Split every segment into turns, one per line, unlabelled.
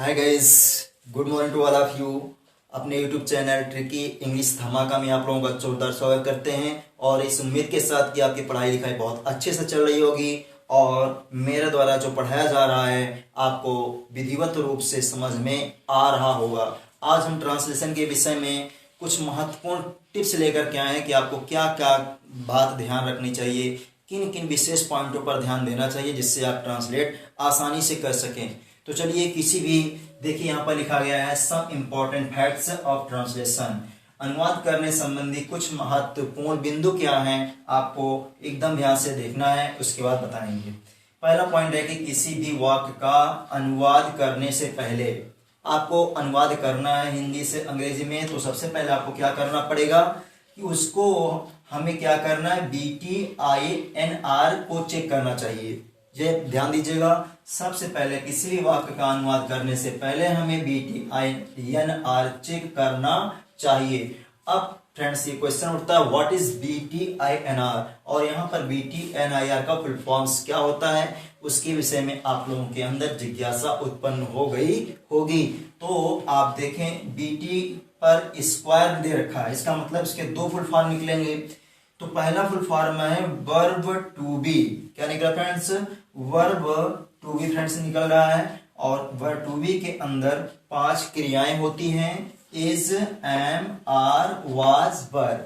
Hi guys, good morning to all of you. अपने YouTube channel tricky English धमाका में आप लोगों का जोरदार स्वागत करते हैं और इस उम्मीद के साथ कि आपकी पढ़ाई लिखाई बहुत अच्छे से चल रही होगी और मेरे द्वारा जो पढ़ाया जा रहा है आपको विधिवत रूप से समझ में आ रहा होगा। आज हम ट्रांसलेशन के विषय में कुछ महत्वपूर्ण टिप्स लेकर के आए हैं कि आपको क्या क्या बात ध्यान रखनी चाहिए, किन किन विशेष पॉइंटों पर ध्यान देना चाहिए जिससे आप ट्रांसलेट आसानी से कर सकें। तो चलिए किसी भी देखिए यहाँ पर लिखा गया है some important facts of translation. अनुवाद करने संबंधी कुछ महत्वपूर्ण बिंदु क्या हैं आपको एकदम ध्यान से देखना है, उसके बाद बताएंगे। पहला पॉइंट है कि किसी भी वाक्य का अनुवाद करने से पहले आपको अनुवाद करना है हिंदी से अंग्रेजी में, तो सबसे पहले आपको क्या करना पड़ेगा कि उसको हमें क्या करना है, BTINR को चेक करना चाहिए। ये ध्यान दीजिएगा, सबसे पहले किसी भी वाक्य का अनुवाद करने से पहले हमें BTINR चेक करना चाहिए। अब फ्रेंड्स ये क्वेश्चन उठता है व्हाट इज BTINR, और यहाँ पर BTINR का फुल फॉर्म्स क्या होता है उसके विषय में आप लोगों के अंदर जिज्ञासा उत्पन्न हो गई होगी। तो आप देखें BT पर स्क्वायर दे रखा है, इसका मतलब इसके दो फुल फॉर्म निकलेंगे। तो पहला फुल फॉर्म है वर्ब टू बी, क्या निकला friends, verb to be friends निकल रहा है। और वर्ब टू बी के अंदर 5 क्रियाएं होती हैं, इज, एम, आर, वाज, वर।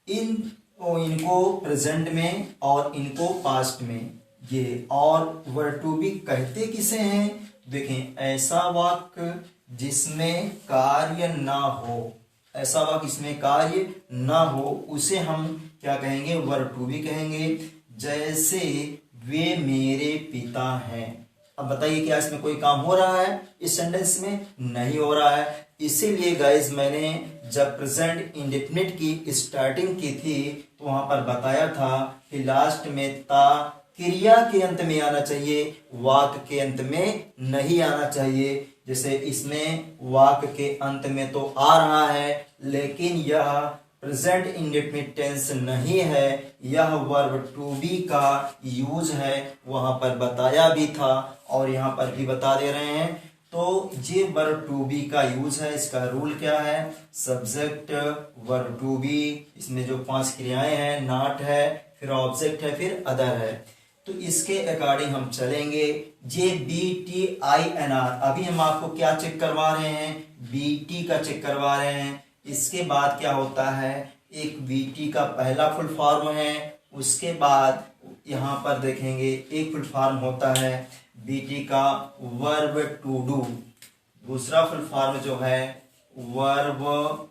इनको प्रेजेंट में और इनको पास्ट में ये। और वर्ब टू बी कहते किसे हैं, देखें ऐसा वाक्य जिसमें कार्य ना हो, ऐसा वाक्य इसमें कार्य ना हो उसे हम क्या कहेंगे, वर्ब टू बी कहेंगे। जैसे वे मेरे पिता हैं। अब बताइए क्या इसमें कोई काम हो रहा है, इस सेंटेंस में नहीं हो रहा है। इसीलिए गाइस मैंने जब प्रेजेंट इंडेफिनिट की स्टार्टिंग की थी तो वहां पर बताया था कि लास्ट में ता क्रिया के अंत में आना चाहिए, वाक्य के अंत में नहीं आना चाहिए। जैसे इसमें वाक्य के अंत में तो आ रहा है लेकिन यह प्रेजेंट इंडेफिनिट टेंस नहीं है, यह वर्ब टू बी का यूज है, वहां पर बताया भी था और यहाँ पर भी बता दे रहे हैं। तो ये वर्ब टू बी का यूज है, इसका रूल क्या है, सब्जेक्ट वर्ब टू बी, इसमें जो 5 क्रियाएं हैं, नॉट है, फिर ऑब्जेक्ट है, फिर अदर है। तो इसके अकॉर्डिंग हम चलेंगे। जे BTINR अभी हम आपको क्या चेक करवा रहे हैं, BT का चेक करवा रहे हैं। इसके बाद क्या होता है, एक BT का पहला फुल फॉर्म है, उसके बाद यहाँ पर देखेंगे एक फुल फॉर्म होता है BT का वर्ब टू डू, दूसरा फुल फॉर्म जो है वर्ब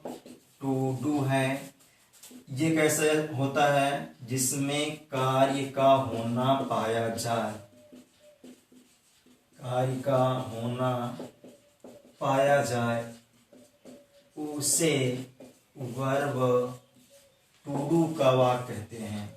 टू डू है। ये कैसे होता है, जिसमें कार्य का होना पाया जाए, कार्य का होना पाया जाए उसे वर्ब टू डू का वाक्य कहते हैं।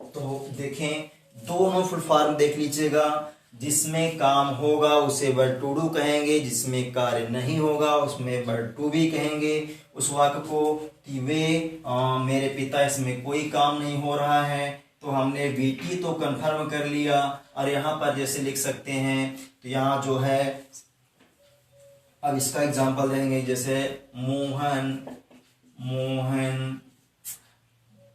तो देखें दोनों फुल फॉर्म देख लीजिएगा, जिसमें काम होगा उसे वर्ब टू डू कहेंगे, जिसमें कार्य नहीं होगा उसमें वर्ब टू बी कहेंगे। उस वाक्य को कि वे मेरे पिता, इसमें कोई काम नहीं हो रहा है तो हमने BT तो कंफर्म कर लिया। और यहाँ पर जैसे लिख सकते हैं, तो यहाँ जो है अब इसका एग्जांपल देंगे, जैसे मोहन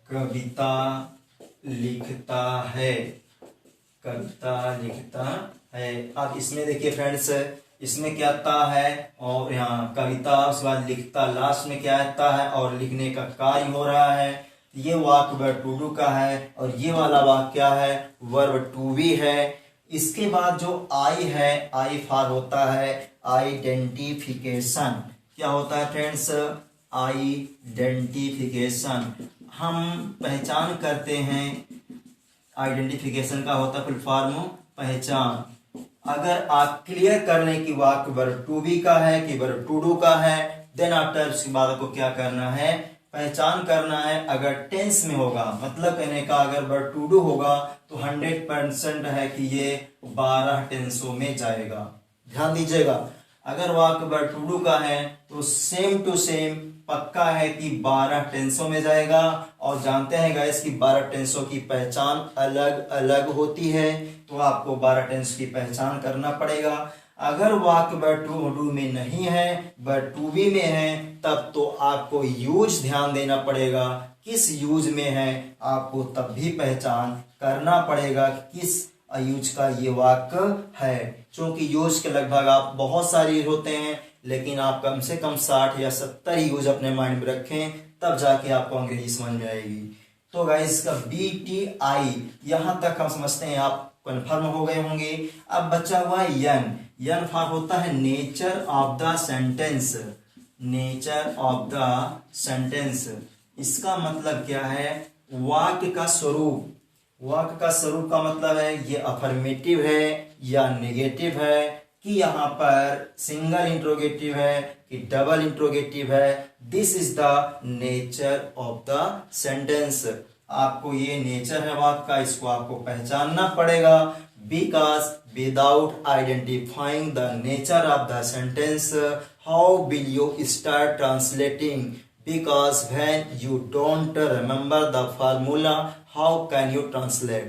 कविता लिखता है, कविता लिखता है। अब इसमें देखिए फ्रेंड्स, इसमें क्या ता है और यहाँ कविता, उसके बाद लिखता, लास्ट में क्या ता है और लिखने का कार्य हो रहा है। ये वाक्य वर्ब टू डू का है और ये वाला वाक्य क्या है, वर्ब टू बी है। इसके बाद जो आई है, आई फॉर होता है आइडेंटिफिकेशन। क्या होता है फ्रेंड्स, आइडेंटिफिकेशन, हम पहचान करते हैं। आइडेंटिफिकेशन का होता है फुल फॉर्म पहचान। अगर आप क्लियर कर लें कि वाक्य वर्ब टू बी का है कि वर्ब टू डू का है, देन आफ्टर उसके बाद आपको क्या करना है, पहचान करना है। अगर टेंस में होगा, मतलब कहने का अगर वर्ब टू डू होगा तो 100% है कि ये 12 टेंसों में जाएगा। ध्यान दीजिएगा, अगर वाक्य वर्ड टू डू का है तो सेम टू सेम पक्का है कि 12 टेंसों में जाएगा। और जानते हैं गाइस कि 12 टेंसों की पहचान अलग अलग होती है, तो आपको 12 टेंस की पहचान करना पड़ेगा। अगर वाक्य वर्ड टू डू में नहीं है बट टू बी में है, तब तो आपको यूज ध्यान देना पड़ेगा, किस यूज में है आपको तब भी पहचान करना पड़ेगा कि किस यूज का ये वाक्य है। क्योंकि यूज के लगभग आप बहुत सारे यूज होते हैं, लेकिन आप कम से कम 60 या 70 यूज अपने माइंड में रखें, तब जाके आपको अंग्रेजी समझ में आएगी। तो गाइस इसका BTI यहां तक हम समझते हैं, आप कन्फर्म हो गए होंगे। अब बचा हुआ है यन फॉर होता है nature of the sentence. Nature of the sentence इसका मतलब क्या है? वाक्य का स्वरूप। वाक्य का स्वरूप का मतलब है ये अफर्मेटिव है या नेगेटिव है, कि यहाँ पर सिंगल इंट्रोगेटिव है कि डबल इंट्रोगेटिव है। This is the nature of the sentence. आपको ये नेचर है वाक्य का, इसको आपको पहचानना पड़ेगा। Because without identifying the nature of the sentence how will you start translating? Because when you don't remember the formula, how can you translate?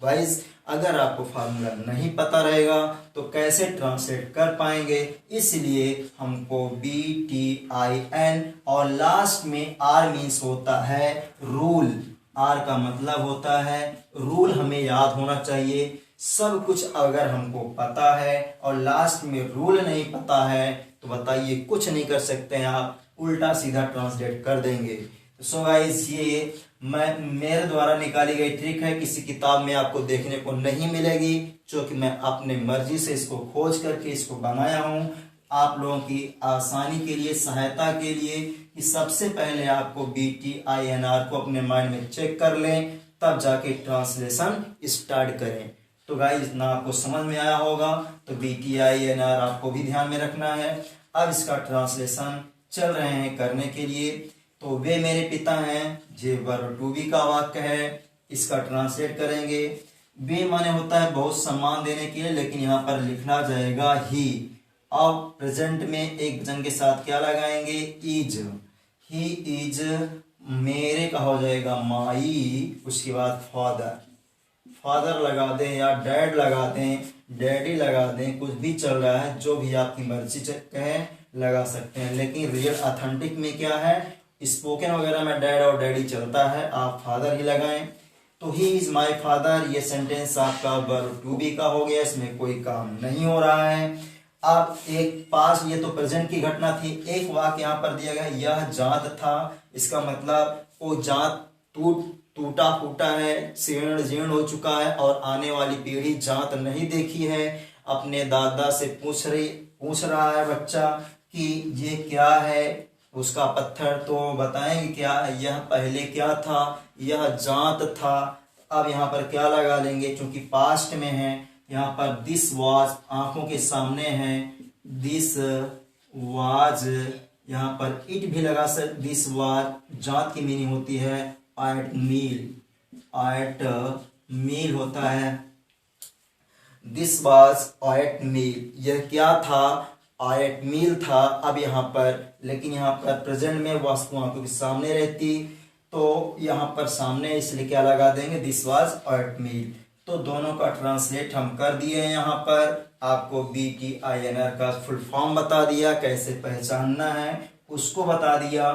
Guys, अगर आपको फार्मूला नहीं पता रहेगा तो कैसे ट्रांसलेट कर पाएंगे? इसलिए हमको BTIN और लास्ट में R मीन्स होता है रूल। R का मतलब होता है रूल, हमें याद होना चाहिए। सब कुछ अगर हमको पता है और लास्ट में रूल नहीं पता है तो बताइए कुछ नहीं कर सकते हैं, आप उल्टा सीधा ट्रांसलेट कर देंगे। सो गाइस ये मेरे द्वारा निकाली गई ट्रिक है, किसी किताब में आपको देखने को नहीं मिलेगी, क्योंकि मैं अपने मर्जी से इसको खोज करके इसको बनाया हूं आप लोगों की आसानी के लिए, सहायता के लिए, कि सबसे पहले आपको BTINR को अपने माइंड में चेक कर लें, तब जाके ट्रांसलेशन स्टार्ट करें। तो गाइस इतना आपको समझ में आया होगा, तो BTINR आपको भी ध्यान में रखना है। अब इसका ट्रांसलेशन चल रहे हैं करने के लिए। तो वे मेरे पिता हैं, जे वर्ब टू बी का वाक्य है, इसका ट्रांसलेट करेंगे। वे माने होता है बहुत सम्मान देने के लिए, लेकिन यहाँ पर लिखना जाएगा ही। अब प्रेजेंट में एक वचन के साथ क्या लगाएंगे? इज। ही इज मेरे का हो जाएगा माई, उसके बाद फादर। फादर लगा दें या डैड लगा दें, डैडी लगा दें, कुछ भी चल रहा है, जो भी आपकी मर्जी कहें लगा सकते हैं। लेकिन रियल ऑथेंटिक में क्या है, स्पोकन वगैरह में डैड और डैडी चलता है, आप फादर ही लगाएं। तो ही इज माई फादर, ये सेंटेंस आपका वर्ब टू बी का हो गया, इसमें कोई काम नहीं हो रहा है। अब एक पास, ये तो प्रेजेंट की घटना थी, एक वाक्य यहाँ पर दिया गया, यह जात था। इसका मतलब वो जात टूटा फूटा है, जीर्ण जीर्ण हो चुका है, और आने वाली पीढ़ी जात नहीं देखी है। अपने दादा से पूछ रहा है बच्चा कि ये क्या है, उसका पत्थर, तो बताएंगे क्या यह पहले क्या था, यह जात था। अब यहाँ पर क्या लगा लेंगे, क्योंकि पास्ट में है, यहाँ पर दिस वाज आंखों के सामने है, दिस वाज, यहाँ पर इट भी लगा सकते। दिस वाज जात की मीनिंग होती है एट मील, एट मील होता है। दिस वाज एट मील, यह क्या था, एट मील था। अब यहाँ पर, लेकिन यहाँ पर प्रेजेंट में वस्तु आंखों के सामने रहती, तो यहाँ पर सामने इसलिए क्या लगा देंगे, दिस वाज एट मील। तो दोनों का ट्रांसलेट हम कर दिए हैं। यहाँ पर आपको BTINR का फुल फॉर्म बता दिया, कैसे पहचानना है उसको बता दिया।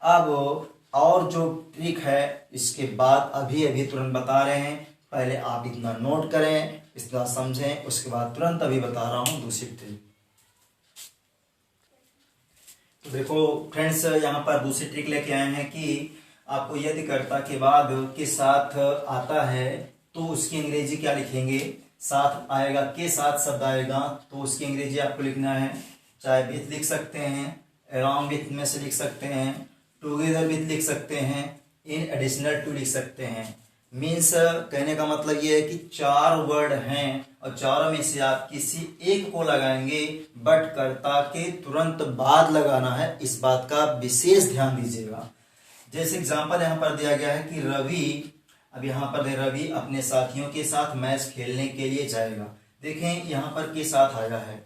अब और जो ट्रिक है इसके बाद अभी तुरंत बता रहे हैं, पहले आप इतना नोट करें, इतना समझें, उसके बाद तुरंत अभी बता रहा हूं दूसरी ट्रिक। तो देखो फ्रेंड्स, यहाँ पर दूसरी ट्रिक लेके आए हैं कि आपको यदि कर्ता के बाद के साथ आता है तो उसकी अंग्रेजी क्या लिखेंगे। साथ आएगा, के साथ शब्द आएगा तो उसकी अंग्रेजी आपको लिखना है, चाहे विथ लिख सकते हैं, अराउंड विथ में से लिख सकते हैं, टुगेदर विथ लिख सकते हैं, इन एडिशनल टू लिख सकते हैं। मीन्स कहने का मतलब ये है कि 4 वर्ड हैं और चारों में से आप किसी एक को लगाएंगे, बट कर्ता के तुरंत बाद लगाना है, इस बात का विशेष ध्यान दीजिएगा। जैसे एग्जांपल यहाँ पर दिया गया है कि रवि, अब यहाँ पर रवि अपने साथियों के साथ मैच खेलने के लिए जाएगा। देखें यहाँ पर के साथ आया है,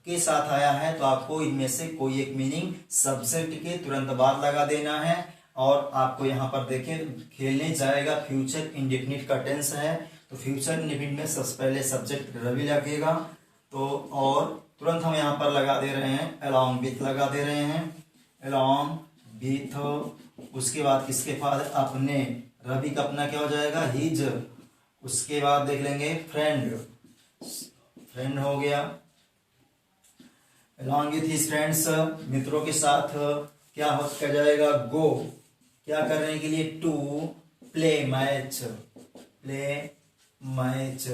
के साथ आया है तो आपको इनमें से कोई एक मीनिंग सब्जेक्ट के तुरंत बाद लगा देना है। और आपको यहाँ पर देखिए खेलने जाएगा फ्यूचर इंडेफिनिट का टेंस है, तो फ्यूचर इंडेफिनिट में सबसे पहले सब्जेक्ट रवि लगेगा। तो और तुरंत हम यहाँ पर लगा दे रहे हैं अलोंग विथ लगा दे रहे हैं, अलोंग विथ। उसके बाद किसके बाद अपने, रवि का अपना क्या हो जाएगा हिज। उसके बाद देख लेंगे फ्रेंड, फ्रेंड हो गया along with his friends, मित्रों के साथ क्या हो कर जाएगा गो, क्या करने के लिए to play match, play match.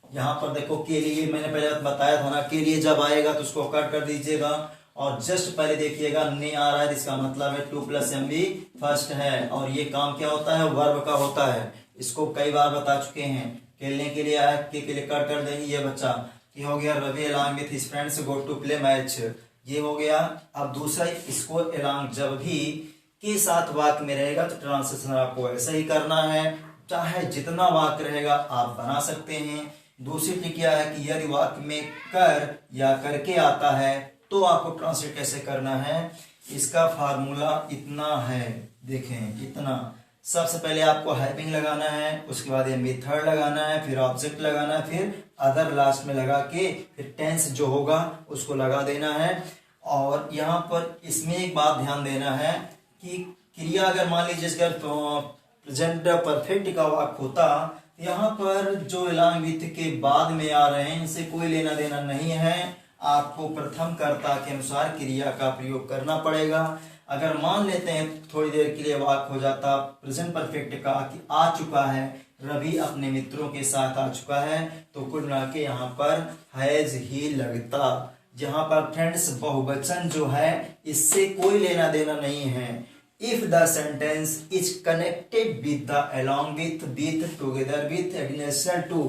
यहाँ पर देखो के लिए मैंने पहले बताया था ना, के लिए जब आएगा तो उसको कट कर दीजिएगा और जस्ट पहले देखिएगा ने आ रहा है, इसका मतलब है 2 + एम बी फर्स्ट है। और ये काम क्या होता है वर्ब का होता है, इसको कई बार बता चुके हैं। खेलने के लिए आया के लिए कट कर देंगे ये बच्चा। ये हो गया Ravi along with his friends go to play match, ये हो गया। अब दूसरा इसको along जब भी के साथ वाक्य में रहेगा तो ट्रांसलेशन आपको ऐसा ही करना है, चाहे जितना वाक्य रहेगा आप बना सकते हैं। दूसरी ट्रिक क्या है कि यदि वाक्य में कर या करके आता है तो आपको ट्रांसलेट कैसे करना है, इसका फार्मूला इतना है, देखें इतना। सबसे पहले आपको हैविंग लगाना है, उसके बाद ये मेथड लगाना है, फिर ऑब्जेक्ट लगाना है, फिर अदर लास्ट में लगा के फिर टेंस जो होगा उसको लगा देना है। और यहाँ पर इसमें एक बात ध्यान देना है कि क्रिया अगर मान लीजिए प्रेजेंट परफेक्ट का वाक्य होता, यहाँ पर जो along with के बाद में आ रहे हैं इनसे कोई लेना देना नहीं है, आपको प्रथम कर्ता के अनुसार क्रिया का प्रयोग करना पड़ेगा। अगर मान लेते हैं थोड़ी देर के लिए वाक्य हो जाता प्रेजेंट परफेक्ट का कि आ चुका है, रवि अपने मित्रों के साथ आ चुका है, तो कुल मिला के यहाँ पर हैज ही लगता। जहां पर फ्रेंड्स बहुवचन जो है इससे कोई लेना देना नहीं है। If the sentence is connected with the along with together with additional to,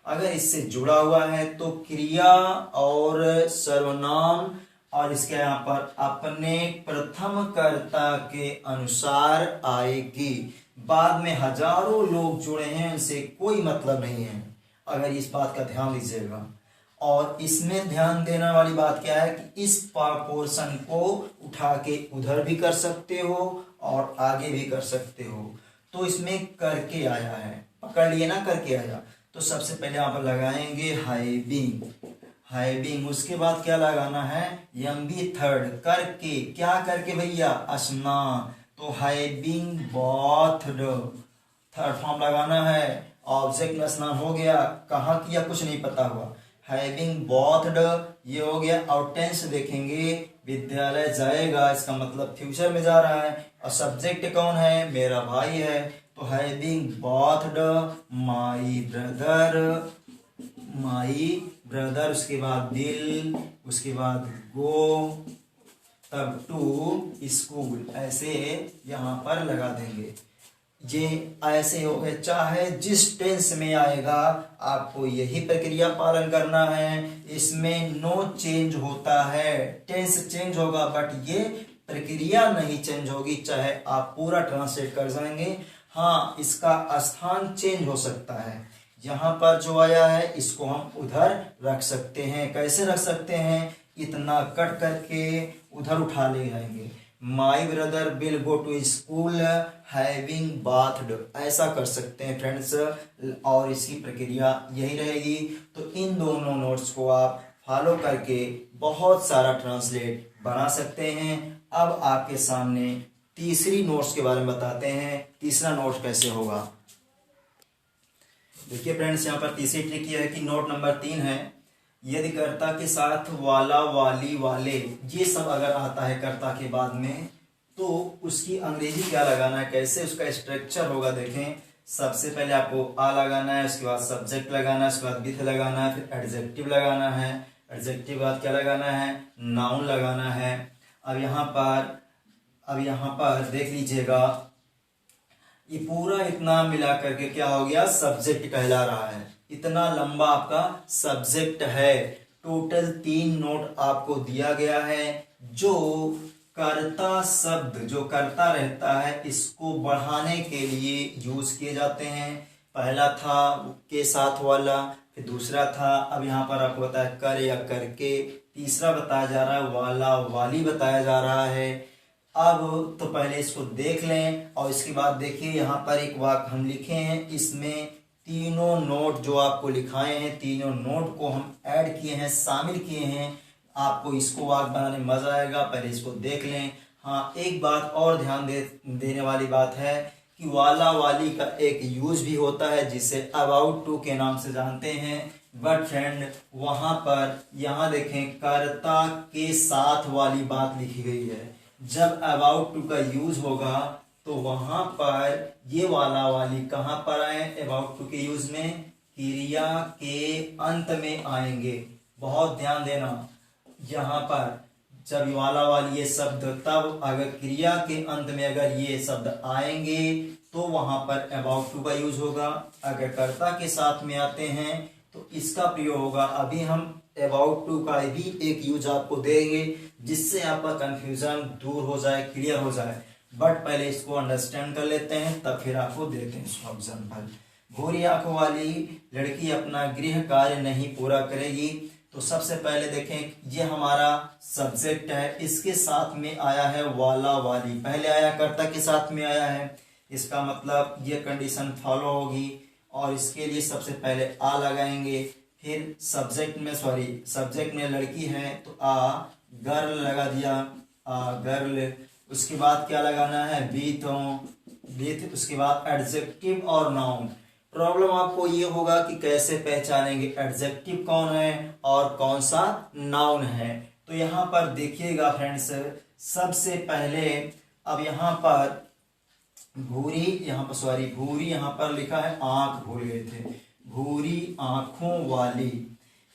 अगर इससे जुड़ा हुआ है तो क्रिया और सर्वनाम और इसके यहाँ पर अपने प्रथम कर्ता के अनुसार आएगी। बाद में हजारों लोग जुड़े हैं उनसे कोई मतलब नहीं है, अगर इस बात का ध्यान दीजिएगा। और इसमें ध्यान देने वाली बात क्या है कि इस पोर्शन को उठा के उधर भी कर सकते हो और आगे भी कर सकते हो। तो इसमें करके आया है, पकड़ लिए ना करके आया, तो सबसे पहले यहाँ पर लगाएंगे हाइविंग, हाइविंग। उसके बाद क्या लगाना है यंगी थर्ड, करके, क्या करके भैया स्नान, तो हाइविंग बॉथड थर्ड फॉर्म लगाना है। ऑब्जेक्ट में स्नान हो गया, कहाँ किया कुछ नहीं पता हुआ, हैविंग बॉथड ये हो गया। और टेंस देखेंगे विद्यालय जाएगा, इसका मतलब फ्यूचर में जा रहा है। और सब्जेक्ट कौन है मेरा भाई है, तो having bathed my brother, my brother. उसके बाद दिल, उसके बाद गो, तब टू स्कूल, ऐसे यहाँ पर लगा देंगे। ये ऐसे हो गए, चाहे जिस टेंस में आएगा आपको यही प्रक्रिया पालन करना है। इसमें नो चेंज होता है, टेंस चेंज होगा बट ये प्रक्रिया नहीं चेंज होगी, चाहे आप पूरा ट्रांसलेट कर जाएंगे। हाँ, इसका स्थान चेंज हो सकता है, यहाँ पर जो आया है इसको हम उधर रख सकते हैं। कैसे रख सकते हैं, इतना कट करके उधर उठा ले जाएंगे। My brother will go to school having bathed, ऐसा कर सकते हैं फ्रेंड्स। और इसकी प्रक्रिया यही रहेगी। तो इन दोनों नोट्स को आप फॉलो करके बहुत सारा ट्रांसलेट बना सकते हैं। अब आपके सामने तीसरी नोट्स के बारे में बताते हैं, तीसरा नोट कैसे होगा। देखिए फ्रेंड्स, यहाँ पर तीसरी ट्रिक यह है कि नोट नंबर 3 है, यदि कर्ता के साथ वाला, वाली, वाले ये सब अगर आता है कर्ता के बाद में, तो उसकी अंग्रेजी क्या लगाना है, कैसे उसका स्ट्रक्चर होगा। देखें, सबसे पहले आपको आ लगाना है, उसके बाद सब्जेक्ट लगाना है, उसके बाद विथ लगाना है, फिर एडजेक्टिव लगाना है, एडजेक्टिव बाद क्या लगाना है नाउन लगाना है। अब यहाँ पर देख लीजिएगा, ये पूरा इतना मिला करके क्या हो गया सब्जेक्ट कहला रहा है। इतना लंबा आपका सब्जेक्ट है। टोटल 3 नोट आपको दिया गया है। जो कर्ता शब्द जो करता रहता है इसको बढ़ाने के लिए यूज किए जाते हैं। पहला था के साथ वाला, फिर दूसरा था, अब यहाँ पर आपको बताया कर या करके, तीसरा बताया जा रहा है वाला वाली बताया जा रहा है। अब तो पहले इसको देख लें और इसके बाद देखिए यहाँ पर एक वाक्य हम लिखे हैं, इसमें तीनों नोट जो आपको लिखाए हैं तीनों नोट को हम ऐड किए हैं, शामिल किए हैं। आपको इसको वाक्य बनाने में मजा आएगा, पहले इसको देख लें। हाँ, एक बात और ध्यान देने वाली बात है कि वाला वाली का एक यूज भी होता है जिसे अबाउट टू के नाम से जानते हैं। बट फ्रेंड वहां पर यहाँ देखें कर्ता के साथ वाली बात लिखी गई है। जब अबाउट टू का यूज होगा तो वहां पर ये वाला वाली कहां पर आए, अबाउट टू के यूज में क्रिया के अंत में आएंगे। बहुत ध्यान देना, यहाँ पर जब वाला वाली ये शब्द, तब अगर क्रिया के अंत में अगर ये शब्द आएंगे तो वहां पर अबाउट टू का यूज होगा। अगर कर्ता के साथ में आते हैं तो इसका प्रयोग होगा। अभी हम अबाउट टू का भी एक यूज आपको देंगे जिससे आपका कंफ्यूजन दूर हो जाए, क्लियर हो जाए। बट पहले इसको अंडरस्टैंड कर लेते हैं, तब फिर आपको देते हैं इसको एग्जाम्पल। भूरी आंखों वाली लड़की अपना गृह कार्य नहीं पूरा करेगी। तो सबसे पहले देखें ये हमारा सब्जेक्ट है, इसके साथ में आया है वाला वाली, पहले आया कर्ता के साथ में आया है, इसका मतलब ये कंडीशन फॉलो होगी। और इसके लिए सबसे पहले आ लगाएंगे, फिर सब्जेक्ट में लड़की है तो आ, गर्ल लगा दिया, आ गर्ल। उसके बाद क्या लगाना है, विथ। उसके बाद एडजेक्टिव और नाउन। प्रॉब्लम आपको ये होगा कि कैसे पहचानेंगे एडजेक्टिव कौन है और कौन सा नाउन है। तो यहाँ पर देखिएगा फ्रेंड्स, सबसे पहले अब यहाँ पर भूरी यहाँ पर लिखा है आंख, भूल गए थे, भूरी आंखों वाली।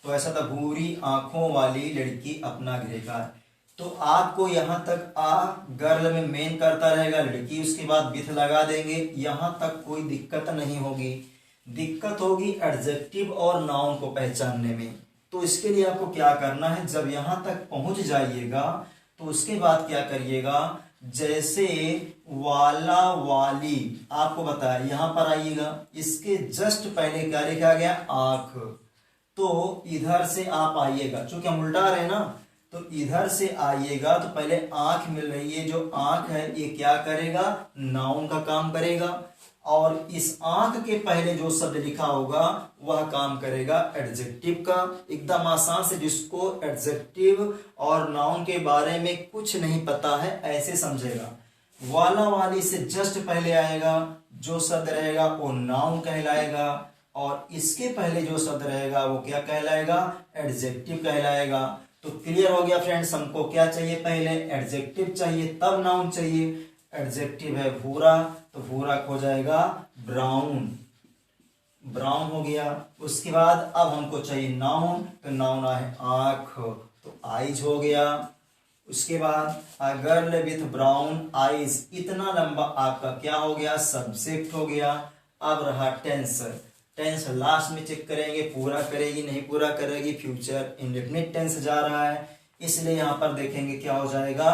तो ऐसा था, भूरी आंखों वाली लड़की अपना गृह कार्य। तो आपको यहाँ तक आ गर्ल में मेन करता रहेगा लड़की, उसके बाद विथ लगा देंगे, यहाँ तक कोई दिक्कत नहीं होगी। दिक्कत होगी एडजेक्टिव और नाउन को पहचानने में। तो इसके लिए आपको क्या करना है, जब यहाँ तक पहुंच जाइएगा तो उसके बाद क्या करिएगा, जैसे वाला वाली आपको बताया, यहाँ पर आइएगा, इसके जस्ट पहले क्या लिखा गया, आंख। तो इधर से आप आइएगा, चूंकि हम उल्टा रहे ना, तो इधर से आइएगा तो पहले आंख मिल रही है, जो आंख है ये क्या करेगा, नाउन का काम करेगा। और इस आंख के पहले जो शब्द लिखा होगा वह काम करेगा एडजेक्टिव का। एकदम आसान से, जिसको एडजेक्टिव और नाउन के बारे में कुछ नहीं पता है ऐसे समझेगा। वाला वाली से जस्ट पहले आएगा, जो शब्द रहेगा वो नाउन कहलाएगा, और इसके पहले जो शब्द रहेगा वो क्या कहलाएगा, एडजेक्टिव कहलाएगा। तो क्लियर हो गया फ्रेंड्स, हमको क्या चाहिए, पहले एडजेक्टिव चाहिए तब नाउन चाहिए। एडजेक्टिव है भूरा, तो भूरा हो जाएगा ब्राउन, ब्राउन हो गया। उसके बाद अब हमको चाहिए नाउन, तो नाउन है आंख, तो आईज हो गया। उसके बाद a girl with brown eyes, इतना लंबा आपका क्या हो गया, सब्जेक्ट हो गया। अब रहा टेंस, टेंस लास्ट में चेक करेंगे, पूरा करेगी नहीं पूरा करेगी, फ्यूचर इंडेफिनिट टेंस जा रहा है, इसलिए यहां पर देखेंगे क्या हो जाएगा,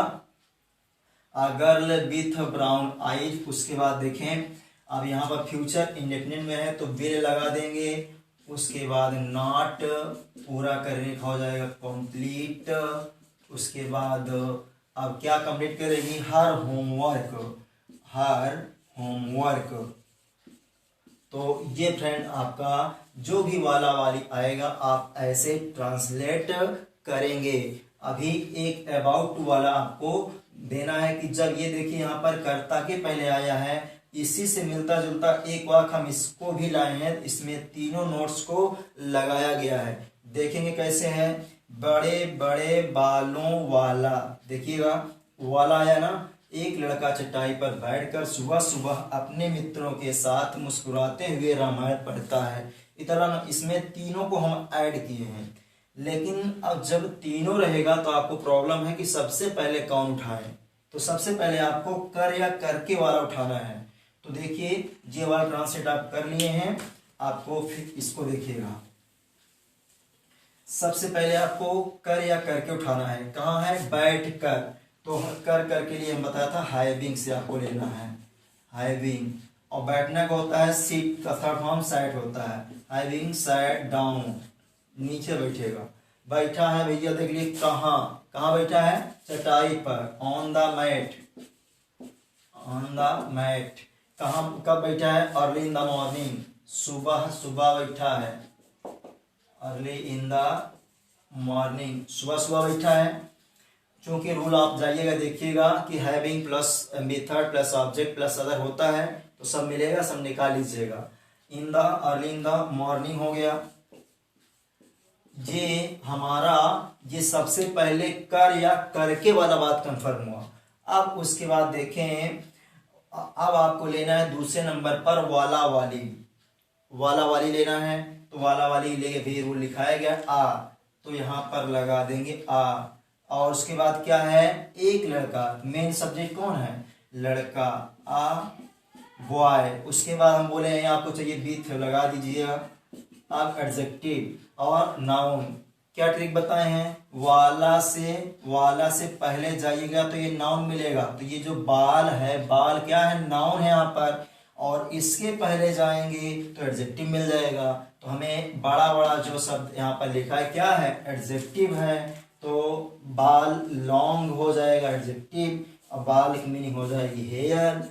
a girl with brown eyes. उसके बाद देखें अब यहाँ पर फ्यूचर इंडेफिनिट में है तो विल लगा देंगे। उसके बाद नॉट पूरा करने का हो जाएगा कंप्लीट। उसके बाद अब क्या कंप्लीट करेगी, हर होमवर्क, हर होमवर्क। तो ये फ्रेंड आपका जो भी वाला वाली आएगा आप ऐसे ट्रांसलेट करेंगे। अभी एक अबाउट टू वाला आपको देना है कि जब ये देखिए यहाँ पर कर्ता के पहले आया है, इसी से मिलता जुलता एक वाक्य हम इसको भी लाए हैं, इसमें तीनों नोट्स को लगाया गया है। देखेंगे कैसे है, बड़े बड़े बालों वाला, देखिएगा वाला आया ना, एक लड़का चटाई पर बैठकर सुबह सुबह अपने मित्रों के साथ मुस्कुराते हुए रामायण पढ़ता है। इतना इसमें तीनों को हम ऐड किए हैं, लेकिन अब जब तीनों रहेगा तो आपको प्रॉब्लम है कि सबसे पहले कौन उठाए। तो सबसे पहले आपको कर या करके वाला उठाना है। तो देखिए ये वाला ट्रांसलेट आप कर लिए हैं, आपको फिर इसको देखिएगा, सबसे पहले आपको कर या करके उठाना है। कहाँ है, बैठ कर, तो कर के लिए हम बताया था हैविंग से आपको लेना है, हैविंग। और बैठने का होता है सीट का थर्ड फॉर्म सैट होता है, हैविंग सैट डाउन, नीचे बैठेगा। बैठा है भैया, देख लीजिए कहाँ कहाँ बैठा है, चटाई पर, on the mat, on the mat. कहाँ कब बैठा है, अर्ली इन द मॉर्निंग, सुबह सुबह बैठा है, अर्ली इन द मॉर्निंग, सुबह सुबह बैठा है। चूंकि रूल आप जाइएगा देखिएगा कि having plus method plus object plus other होता है तो सब मिलेगा, सब निकाल लीजिएगा। In the, early in the morning हो गया। ये हमारा ये सबसे पहले कर या करके वाला बात कंफर्म हुआ। अब उसके बाद देखें, अब आपको लेना है दूसरे नंबर पर वाला वाली, वाला वाली लेना है। तो वाला वाली लेके भी रूल लिखाया गया आ, तो यहाँ पर लगा देंगे आ। और उसके बाद क्या है, एक लड़का, मेन सब्जेक्ट कौन है, लड़का, आ बॉय। उसके बाद हम बोले हैं आपको चाहिए बीथ, लगा दीजिएगा। अब एडजेक्टिव और नाउन, क्या ट्रिक बताए हैं, वाला से पहले जाइएगा तो ये नाउन मिलेगा। तो ये जो बाल है, बाल क्या है, नाउन है यहाँ पर, और इसके पहले जाएंगे तो एडजेक्टिव मिल जाएगा। तो हमें बड़ा बड़ा जो शब्द यहाँ पर लिखा है क्या है, एडजेक्टिव है। तो बाल लॉन्ग हो जाएगा एडजेक्टिव, और बाल की मीनिंग हो जाएगी हेयर।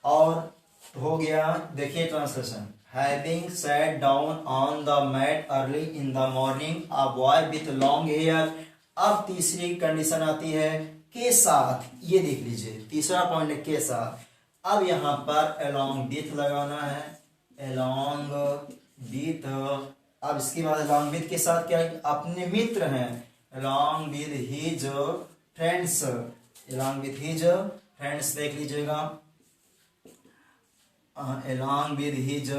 और हो गया, देखिए translation, having sat down on the mat early in the morning a boy with long hair. अब तीसरी कंडीशन आती है के साथ, ये देख लीजिए तीसरा पॉइंट है के साथ। अब यहाँ पर along with लगाना है, along with। अब इसके बाद along with के साथ क्या है, अपने मित्र हैं, along with his friends, along with his friends देख लीजिएगा, along with his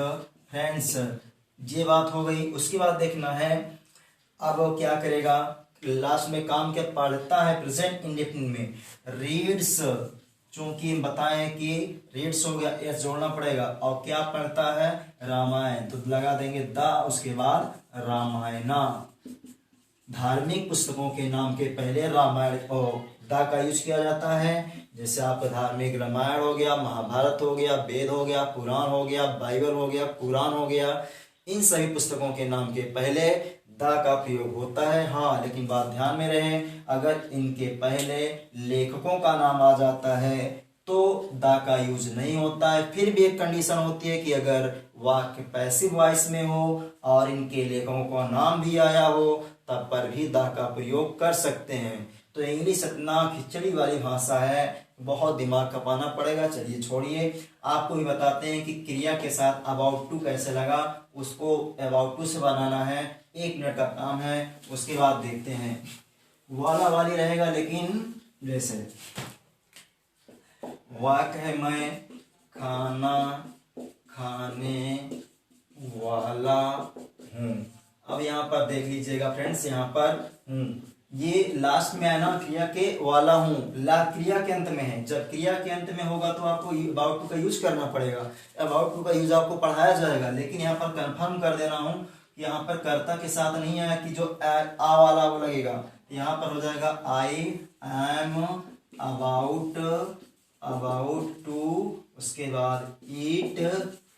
friends, ये बात हो गई। उसके बाद देखना है अब क्या करेगा, लास्ट में काम क्या पढ़ता है, प्रेजेंट इंडेफिनिट में रीड्स, चूंकि बताएं कि रीड्स हो गया, एस जोड़ना पड़ेगा, और क्या पढ़ता है, रामायण, तो लगा देंगे द, उसके बाद रामायणा। धार्मिक पुस्तकों के नाम के पहले रामायण और द का यूज किया जाता है। जैसे आपका धार्मिक रामायण हो गया, महाभारत हो गया, वेद हो गया, पुराण हो गया, बाइबल हो गया, कुरान हो गया, इन सभी पुस्तकों के नाम के पहले द का प्रयोग होता है। हाँ, लेकिन बात ध्यान में रहे, अगर इनके पहले लेखकों का नाम आ जाता है तो द का यूज नहीं होता है। फिर भी एक कंडीशन होती है कि अगर वाक्य पैसिव वॉइस में हो और इनके लेखकों का नाम भी आया हो, तब पर भी द का प्रयोग कर सकते हैं। तो इंग्लिश इतना खिचड़ी वाली भाषा है, बहुत दिमाग खपाना पड़ेगा। चलिए छोड़िए, आपको भी बताते हैं कि क्रिया के साथ अबाउट टू कैसे लगा, उसको अबाउट टू से बनाना है, 1 मिनट का काम है। उसके बाद देखते हैं, वाला वाली रहेगा, लेकिन जैसे वाक्य है मैं खाना खाने वाला हूँ। अब यहाँ पर देख लीजिएगा फ्रेंड्स, यहाँ पर ये लास्ट में है ना, क्रिया के वाला हूँ, ला क्रिया के अंत में है। जब क्रिया के अंत में होगा तो आपको अबाउट टू का यूज करना पड़ेगा। अबाउट टू का यूज आपको पढ़ाया जाएगा, लेकिन यहाँ पर कंफर्म कर देना हूँ, यहाँ पर कर्ता के साथ नहीं है कि जो आ वाला वो लगेगा। यहाँ पर हो जाएगा आई एम अबाउट टू, उसके बाद ईट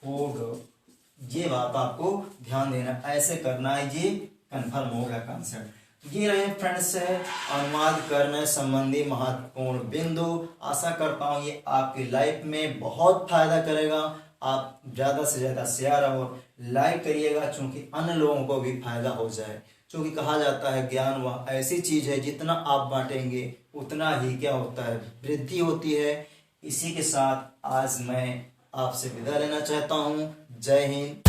फूड। ये बात आपको ध्यान देना, ऐसे करना है, ये कंफर्म हो गया कॉन्सेप्ट। ये रहे फ्रेंड्स अनुवाद करने संबंधी महत्वपूर्ण बिंदु। आशा करता हूँ ये आपकी लाइफ में बहुत फायदा करेगा। आप ज्यादा से ज्यादा शेयर और लाइक करिएगा, चूंकि अन्य लोगों को भी फायदा हो जाए। क्योंकि कहा जाता है ज्ञान वह ऐसी चीज है जितना आप बांटेंगे उतना ही क्या होता है, वृद्धि होती है। इसी के साथ आज मैं आपसे विदा लेना चाहता हूँ। जय हिंद।